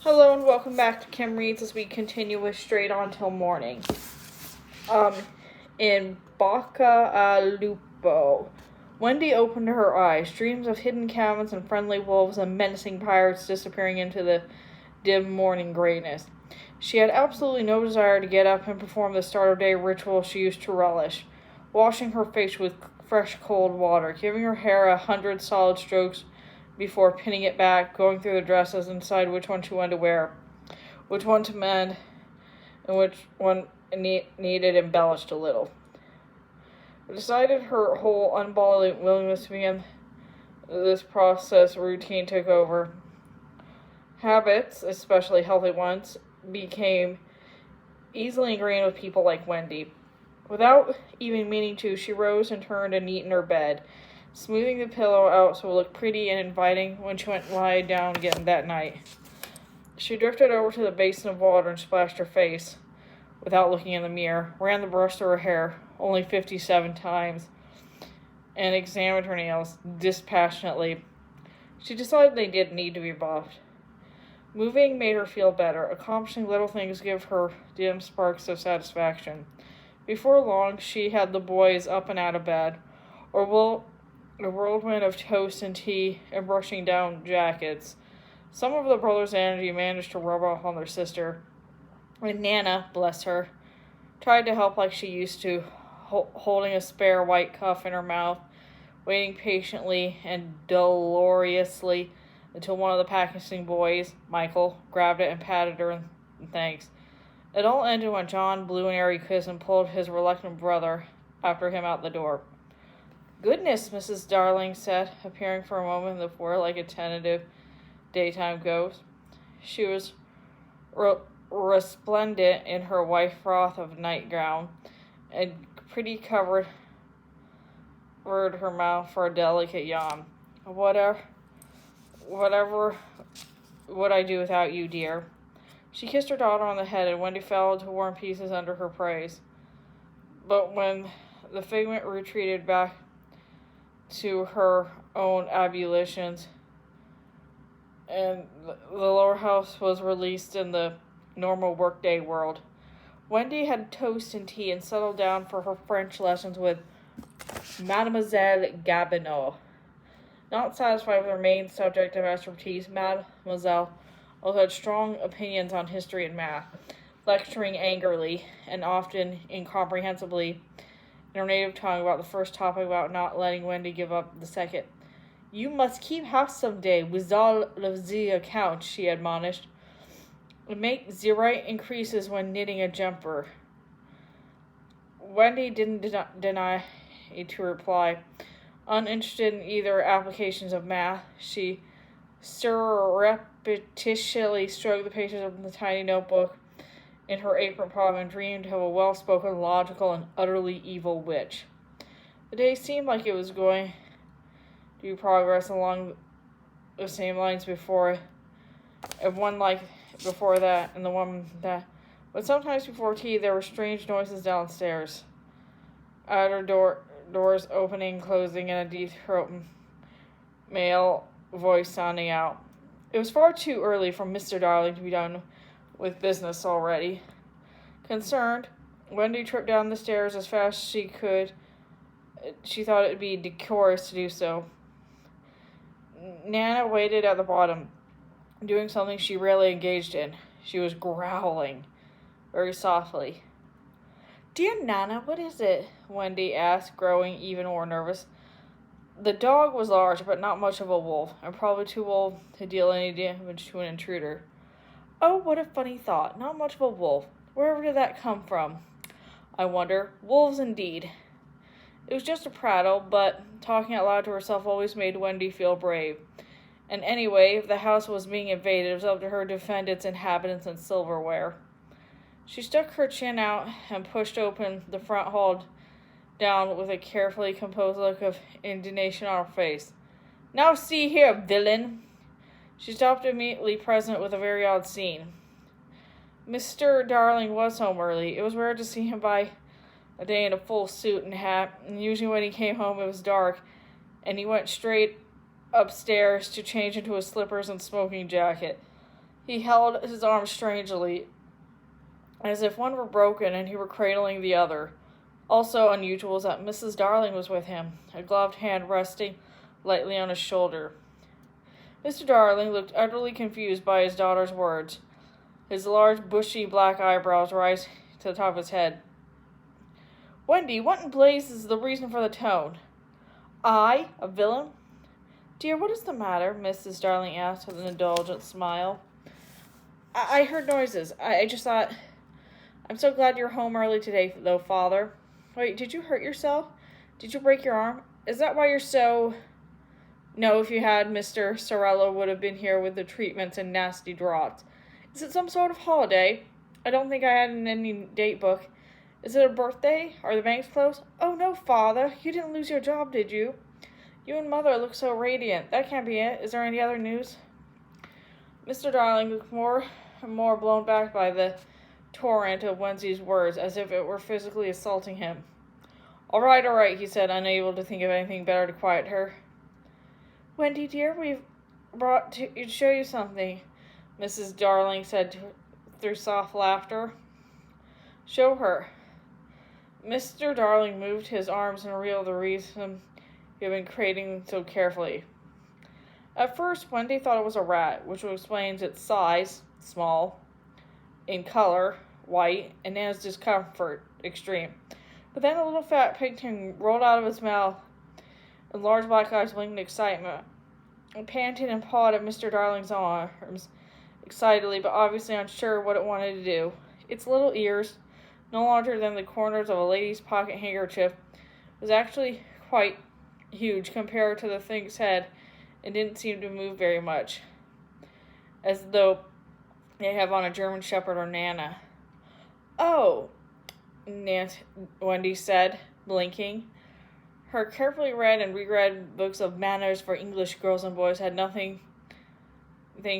Hello and welcome back to Kim Reads as we continue with Straight On Till Morning. In Lupo, Wendy opened her eyes. Dreams of hidden cabins and friendly wolves and menacing pirates disappearing into the dim morning grayness. She had absolutely no desire to get up and perform the start of day ritual she used to relish, washing her face with fresh cold water, giving her hair 100 solid strokes before pinning it back, going through the dresses and decide which one she wanted to wear, which one to mend, and which one needed embellished a little. Decided her whole unbothered willingness to begin this process routine took over. Habits, especially healthy ones, became easily ingrained with people like Wendy. Without even meaning to, she rose and turned and neatened her bed, smoothing the pillow out so it looked pretty and inviting when she went to lie down again that night. She drifted over to the basin of water and splashed her face, without looking in the mirror, ran the brush through her hair, only 57 times, and examined her nails dispassionately. She decided they didn't need to be buffed. Moving made her feel better. Accomplishing little things gave her dim sparks of satisfaction. Before long, she had the boys up and out of bed, or a whirlwind of toast and tea and brushing down jackets. Some of the brothers' energy managed to rub off on their sister, and Nana, bless her, tried to help like she used to, holding a spare white cuff in her mouth, waiting patiently and dolorously until one of the practicing boys, Michael, grabbed it and patted her in thanks. It all ended when John blew an airy kiss and pulled his reluctant brother after him out the door. "Goodness," Mrs. Darling said, appearing for a moment in the foyer like a tentative daytime ghost. She was resplendent in her white froth of nightgown, and pretty covered her mouth for a delicate yawn. Whatever would I do without you, dear?" She kissed her daughter on the head, and Wendy fell into warm pieces under her praise. But when the figment retreated back to her own ablutions, and the lower house was released in the normal workday world, Wendy had toast and tea and settled down for her French lessons with Mademoiselle Gabineau. Not satisfied with her main subject of expertise, Mademoiselle also had strong opinions on history and math, lecturing angrily and often incomprehensibly in her native tongue about the first topic about not letting Wendy give up the second. "You must keep house some day with all of the accounts," she admonished, "and make the right increases when knitting a jumper." Wendy didn't deny to reply. Uninterested in either applications of math, she surreptitiously stroked the pages of the tiny notebook in her apron pocket and dreamed of a well-spoken, logical, and utterly evil witch. The day seemed like it was going to progress along the same lines before, and one like before that, and the one that. But sometimes before tea, there were strange noises downstairs. Outer doors opening and closing, and a deep-throated male voice sounding out. It was far too early for Mr. Darling to be done with business already. Concerned, Wendy tripped down the stairs as fast as she could. She thought it would be decorous to do so. Nana waited at the bottom, doing something she rarely engaged in. She was growling, very softly. "Dear Nana, what is it?" Wendy asked, growing even more nervous. The dog was large, but not much of a wolf, and probably too old to deal any damage to an intruder. "Oh, what a funny thought. Not much of a wolf. Wherever did that come from, I wonder? Wolves, indeed." It was just a prattle, but talking out loud to herself always made Wendy feel brave. And anyway, if the house was being invaded, it was up to her to defend its inhabitants and silverware. She stuck her chin out and pushed open the front hall down with a carefully composed look of indignation on her face. "Now see here, villain." She stopped immediately present with a very odd scene. Mr. Darling was home early. It was rare to see him by a day in a full suit and hat, and usually when he came home it was dark, and he went straight upstairs to change into his slippers and smoking jacket. He held his arm strangely, as if one were broken and he were cradling the other. Also unusual was that Mrs. Darling was with him, a gloved hand resting lightly on his shoulder. Mr. Darling looked utterly confused by his daughter's words, his large, bushy black eyebrows rising to the top of his head. "Wendy, what in blazes is the reason for the tone?" "I? A villain?" "Dear, what is the matter?" Mrs. Darling asked with an indulgent smile. I heard noises. I just thought... I'm so glad you're home early today, though, Father. Wait, did you hurt yourself? Did you break your arm? Is that why you're so... No, if you had, Mr. Sorello would have been here with the treatments and nasty draughts. Is it some sort of holiday? I don't think I had any date book. Is it a birthday? Are the banks closed? Oh, no, Father. You didn't lose your job, did you? You and Mother look so radiant. That can't be it. Is there any other news? Mr. Darling looked more and more blown back by the torrent of Wendy's words, as if it were physically assaulting him. All right, he said, unable to think of anything better to quiet her. Wendy, dear, we've brought to show you something, Mrs. Darling said through soft laughter. Show her. Mr. Darling moved his arms and revealed the reason he had been cradling so carefully. At first, Wendy thought it was a rat, which explains its size, small, in color, white, and Nana's discomfort, extreme. But then a little fat pigtail rolled out of his mouth, and large black eyes blinked in excitement. It panted and pawed at Mr. Darling's arms, excitedly, but obviously unsure what it wanted to do. Its little ears, no larger than the corners of a lady's pocket handkerchief, was actually quite huge compared to the thing's head, and didn't seem to move very much, as though they have on a German Shepherd or Nana. Oh, Wendy said, blinking. Her carefully read and reread books of manners for English girls and boys had nothing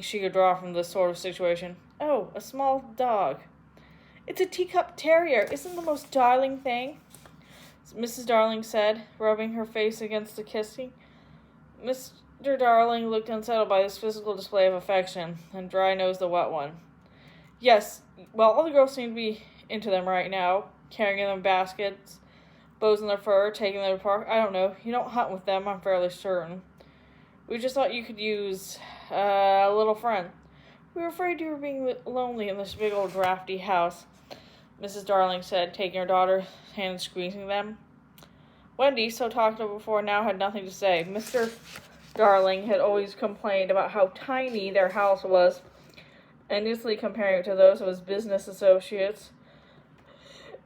she could draw from this sort of situation. Oh, a small dog. It's a teacup terrier. Isn't the most darling thing? Mrs. Darling said, rubbing her face against the kissing. Mr. Darling looked unsettled by this physical display of affection, and dry-nosed the wet one. Yes, well, all the girls seem to be into them right now, carrying them in baskets, bows in their fur, taking them to the park. I don't know. You don't hunt with them, I'm fairly certain. We just thought you could use a little friend. We were afraid you were being lonely in this big old drafty house, Mrs. Darling said, taking her daughter's hand and squeezing them. Wendy, so talkative before, now had nothing to say. Mr. Darling had always complained about how tiny their house was, endlessly comparing it to those of his business associates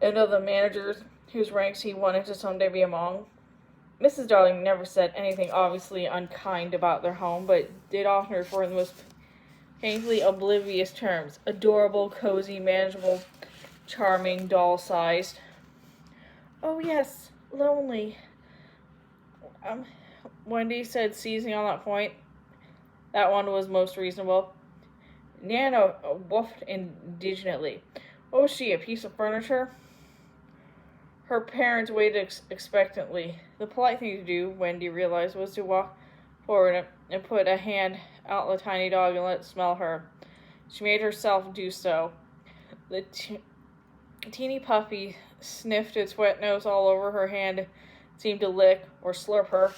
and of the managers whose ranks he wanted to someday be among. Mrs. Darling never said anything obviously unkind about their home, but did often refer in the most painfully oblivious terms. Adorable, cozy, manageable, charming, doll-sized. Oh, yes, lonely. Wendy said, seizing on that point. That one was most reasonable. Nana woofed indignantly. What was she, a piece of furniture? Her parents waited expectantly. The polite thing to do, Wendy realized, was to walk forward and put a hand out the tiny dog and let it smell her. She made herself do so. The teeny puppy sniffed its wet nose all over her hand, seemed to lick or slurp her,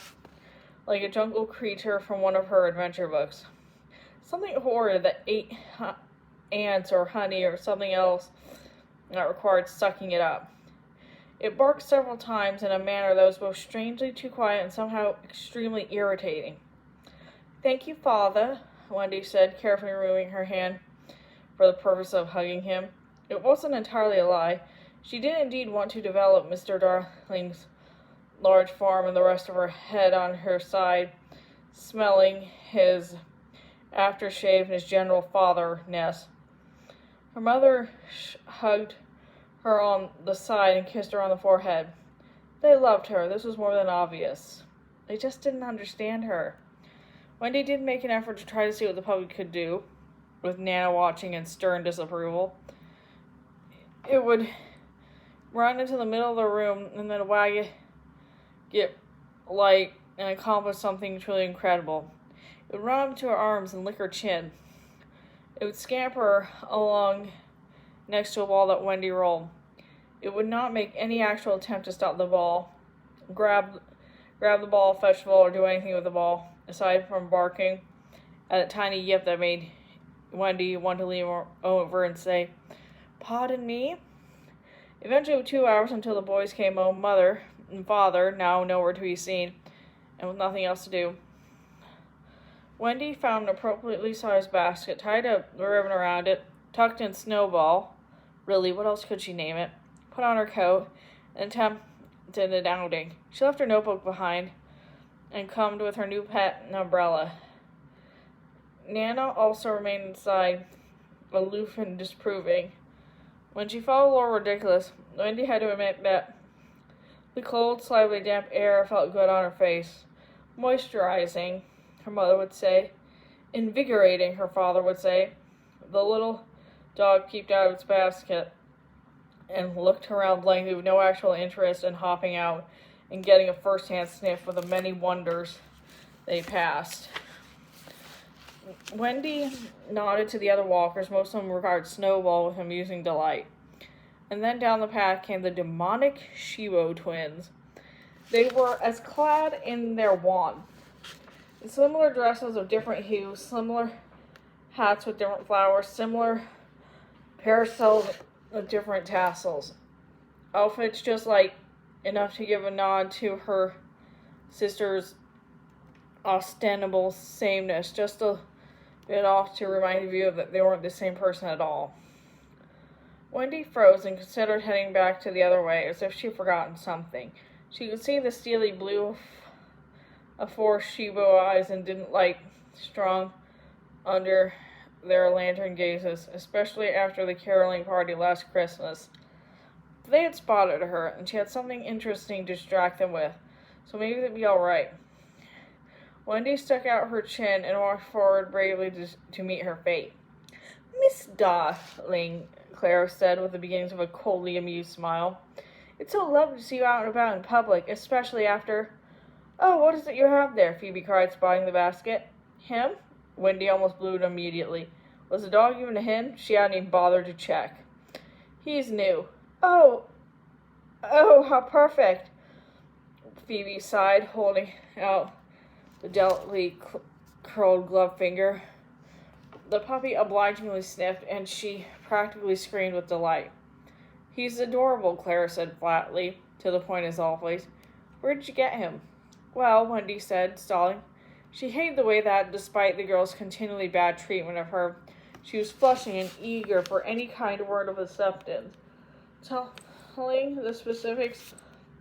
like a jungle creature from one of her adventure books. Something horrid that ate ants or honey or something else that required sucking it up. It barked several times in a manner that was both strangely too quiet and somehow extremely irritating. Thank you, Father, Wendy said, carefully removing her hand for the purpose of hugging him. It wasn't entirely a lie. She did indeed want to develop Mr. Darling's large form and the rest of her head on her side, smelling his aftershave and his general fatherness. Her mother hugged her on the side and kissed her on the forehead. They loved her. This was more than obvious. They just didn't understand her. Wendy did make an effort to try to see what the puppy could do, with Nana watching in stern disapproval. It would run into the middle of the room and then wag it like and accomplish something truly incredible. It would run up to her arms and lick her chin. It would scamper along next to a ball that Wendy rolled. It would not make any actual attempt to stop the ball, grab the ball, fetch the ball, or do anything with the ball, aside from barking at a tiny yip that made Wendy want to lean over and say, "Pardon me?" Eventually, 2 hours until the boys came home, mother and father now nowhere to be seen, and with nothing else to do. Wendy found an appropriately sized basket, tied a ribbon around it, tucked in Snowball. Really, what else could she name it? Put on her coat, and attempted an outing. She left her notebook behind and come with her new pet, an umbrella. Nana also remained inside, aloof and disapproving. When she felt a little ridiculous, Wendy had to admit that the cold, slightly damp air felt good on her face. Moisturizing, her mother would say. Invigorating, her father would say. The little dog peeped out of its basket and looked around blankly with no actual interest in hopping out and getting a first-hand sniff of the many wonders they passed. Wendy nodded to the other walkers, most of them regarded Snowball with amusing delight. And then down the path came the demonic Shibo twins. They were as clad in their wand, in similar dresses of different hues, similar hats with different flowers, similar parasols with different tassels. Outfits just like enough to give a nod to her sister's ostensible sameness, just a bit off to remind you that they weren't the same person at all. Wendy froze and considered heading back to the other way, as if she had forgotten something. She could see the steely blue of four Shibo eyes and didn't like strong under their lantern gazes, especially after the caroling party last Christmas. They had spotted her, and she had something interesting to distract them with, so maybe they'd be all right. Wendy stuck out her chin and walked forward bravely to meet her fate. "Miss Darling," Clara said with the beginnings of a coldly amused smile. "It's so lovely to see you out and about in public, especially after—" "Oh, what is it you have there?" Phoebe cried, spotting the basket. "Him?" Wendy almost blew it immediately. Was the dog even a him? She hadn't even bothered to check. "He's new." Oh, how perfect," Phoebe sighed, holding out the delicately curled gloved finger. The puppy obligingly sniffed, and she practically screamed with delight. "He's adorable," Clara said flatly, to the point as always. "Where did you get him?" "Well," Wendy said, stalling. She hated the way that, despite the girl's continually bad treatment of her, she was flushing and eager for any kind of word of acceptance. Telling the specifics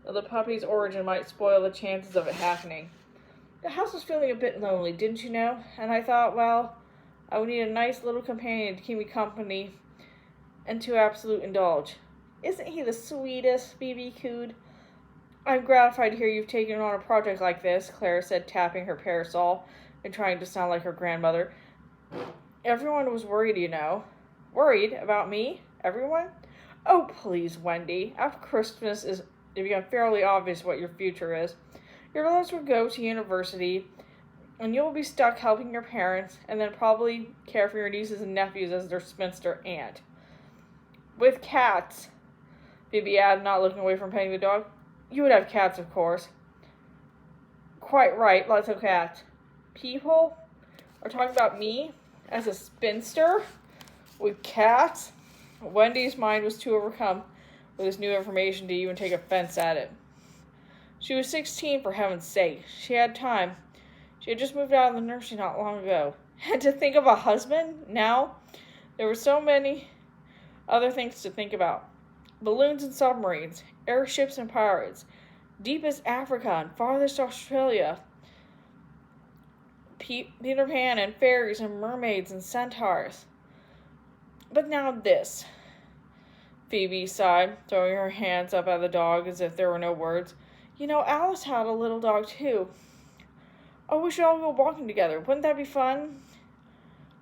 of the puppy's origin might spoil the chances of it happening. "The house was feeling a bit lonely, didn't you know? And I thought, well, I would need a nice little companion to keep me company and to absolute indulge." "Isn't he the sweetest?" Phoebe cooed. "I'm gratified to hear you've taken on a project like this," Clara said, tapping her parasol and trying to sound like her grandmother. "Everyone was worried, you know." "Worried? About me? Everyone?" "Oh, please, Wendy. After Christmas it became fairly obvious what your future is. Your brothers will go to university, and you'll be stuck helping your parents, and then probably care for your nieces and nephews as their spinster aunt. With cats," Phoebe added, not looking away from petting the dog. "You would have cats, of course." "Quite right, lots of cats." "People are talking about me as a spinster with cats?" Wendy's mind was too overcome with this new information to even take offense at it. She was 16, for heaven's sake. She had time. She had just moved out of the nursery not long ago. And to think of a husband now? There were so many other things to think about. Balloons and submarines, airships and pirates, deepest Africa and farthest Australia, Peter Pan and fairies and mermaids and centaurs. But now this. Phoebe sighed, throwing her hands up at the dog as if there were no words. "You know, Alice had a little dog too. Oh, we should all go walking together. Wouldn't that be fun?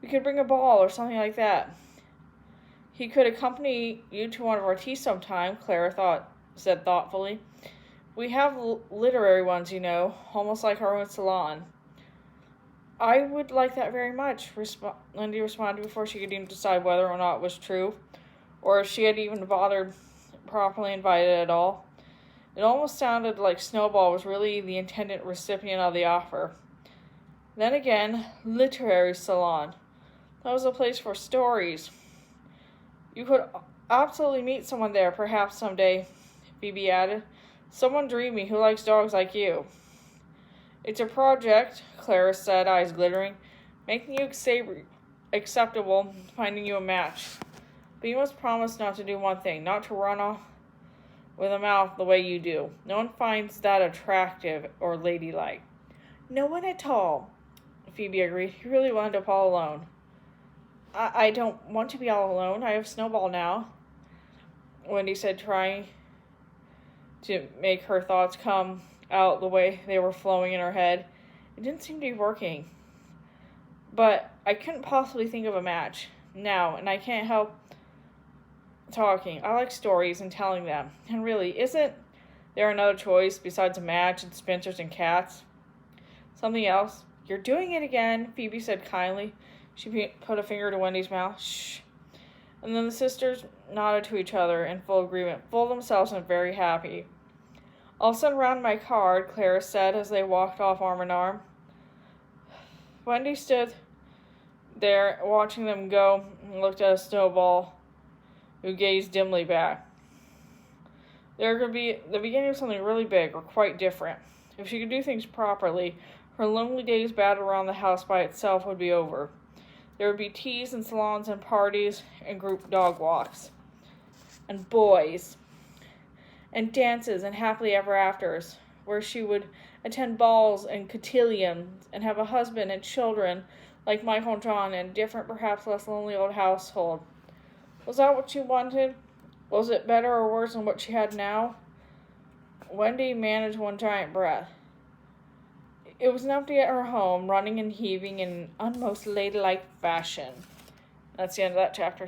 We could bring a ball or something like that." "He could accompany you to one of our teas sometime," Clara said thoughtfully. "We have literary ones, you know, almost like our own salon." I would like that very much, Wendy responded before she could even decide whether or not it was true, or if she had even bothered properly invited at all. It almost sounded like Snowball was really the intended recipient of the offer. Then again, literary salon. That was a place for stories. You could absolutely meet someone there, perhaps someday, Phoebe added. Someone dreamy who likes dogs like you. It's a project, Clara said, eyes glittering, making you acceptable, finding you a match. But you must promise not to do one thing, not to run off with a mouth the way you do. No one finds that attractive or ladylike. No one at all, Phoebe agreed. You really wound up all alone. I don't want to be all alone. I have Snowball now, Wendy said, trying to make her thoughts come out the way they were flowing in her head. It didn't seem to be working. But I couldn't possibly think of a match now, and I can't help talking. I like stories and telling them. And really, isn't there another choice besides a match and spinsters and cats? Something else? You're doing it again, Phoebe said kindly. She put a finger to Wendy's mouth. Shh. And then the sisters nodded to each other in full agreement, full of themselves and very happy. I'll send round my card, Clara said as they walked off arm in arm. Wendy stood there watching them go and looked at a Snowball who gazed dimly back. There could be the beginning of something really big or quite different. If she could do things properly, her lonely days battered around the house by itself would be over. There would be teas and salons and parties and group dog walks. And boys. And dances and happily ever afters, where she would attend balls and cotillions and have a husband and children like Michael and John in a different, perhaps less lonely old household. Was that what she wanted? Was it better or worse than what she had now? Wendy managed one giant breath. It was enough to get her home, running and heaving in an unmost ladylike fashion. That's the end of that chapter.